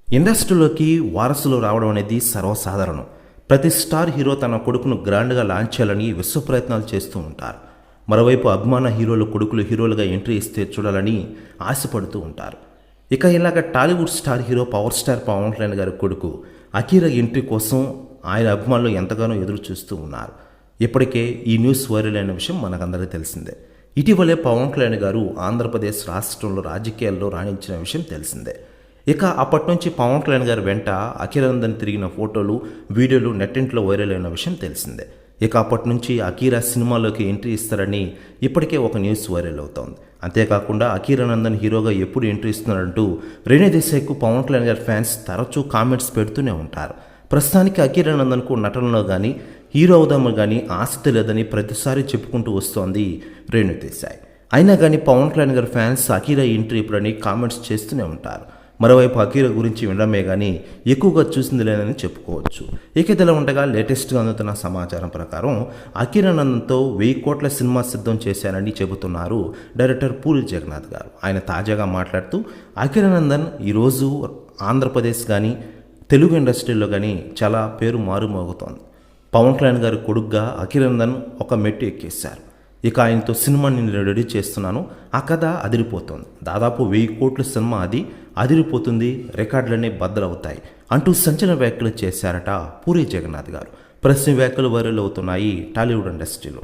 ఇండస్ట్రీలోకి వారసులు రావడం అనేది సర్వసాధారణం. ప్రతి స్టార్ హీరో తన కొడుకును గ్రాండ్గా లాంచ్ చేయాలని విశ్వ ప్రయత్నాలు చేస్తూ ఉంటారు. మరోవైపు అభిమాన హీరోల కొడుకులు హీరోలుగా ఎంట్రీ ఇస్తే చూడాలని ఆశపడుతూ ఉంటారు. ఇక ఇలాగ Tollywood star hero power star Pawan Kalyan గారి కొడుకు అఖీరా ఎంట్రీ కోసం ఆయన అభిమానులు ఎంతగానో ఎదురు చూస్తూ ఉన్నారు. ఇప్పటికే ఈ న్యూస్ వైరల్ అయిన విషయం మనకందరికీ తెలిసిందే. ఇటీవలే పవన్ కళ్యాణ్ గారు ఆంధ్రప్రదేశ్ రాష్ట్రంలో రాజకీయాల్లో రాణించిన విషయం తెలిసిందే. ఇక అప్పటి నుంచి పవన్ కళ్యాణ్ గారి వెంట అఖీరానందన్ తిరిగిన ఫోటోలు, వీడియోలు నెట్టింట్లో వైరల్ అయిన విషయం తెలిసిందే. ఇక అప్పటి నుంచి అఖీరా సినిమాలోకి ఎంట్రీ ఇస్తారని ఇప్పటికే ఒక న్యూస్ వైరల్ అవుతోంది. అంతేకాకుండా అఖీరానందన్ హీరోగా ఎప్పుడు ఎంట్రీ ఇస్తున్నారంటూ రేణు దేశాయ్కు పవన్ కళ్యాణ్ గారి ఫ్యాన్స్ తరచూ కామెంట్స్ పెడుతూనే ఉంటారు. ప్రస్తుతానికి అఖీరానందన్కు నటనలో కానీ హీరో అవుదామని కానీ ఆసక్తి లేదని ప్రతిసారి చెప్పుకుంటూ వస్తోంది రేణు దేశాయ్. అయినా కానీ పవన్ కళ్యాణ్ గారి ఫ్యాన్స్ అఖీరా ఎంట్రీ ఇప్పుడని కామెంట్స్ చేస్తూనే ఉంటారు. మరోవైపు అఖీరా గురించి వినడమే కానీ ఎక్కువగా చూసింది లేదని చెప్పుకోవచ్చు. ఇక ఇదిలా ఉండగా లేటెస్ట్గా అందుతున్న సమాచారం ప్రకారం అఖీరానందన్తో 1000 కోట్ల సినిమా సిద్ధం చేశారని చెబుతున్నారు డైరెక్టర్ పూరి జగన్నాథ్ గారు. ఆయన తాజాగా మాట్లాడుతూ అఖీరానందన్ ఈరోజు ఆంధ్రప్రదేశ్ కానీ తెలుగు ఇండస్ట్రీలో కానీ చాలా పేరు మారుమోగుతోంది. పవన్ కళ్యాణ్ గారి కొడుగ్గా అఖీరానందన్ ఒక మెట్టు ఎక్కేశారు. ఇక ఆయనతో సినిమాని నేను రెడీ చేస్తున్నాను, ఆ కథ అదిరిపోతుంది, దాదాపు 1000 కోట్ల సినిమా అదిరిపోతుంది, రికార్డులన్నీ బద్దలవుతాయి అంటూ సంచలన వ్యాఖ్యలు చేశారట పూరి జగన్నాథ్ గారు. ప్రస్తుత వ్యాఖ్యలు వైరల్ అవుతున్నాయి టాలీవుడ్ ఇండస్ట్రీలో.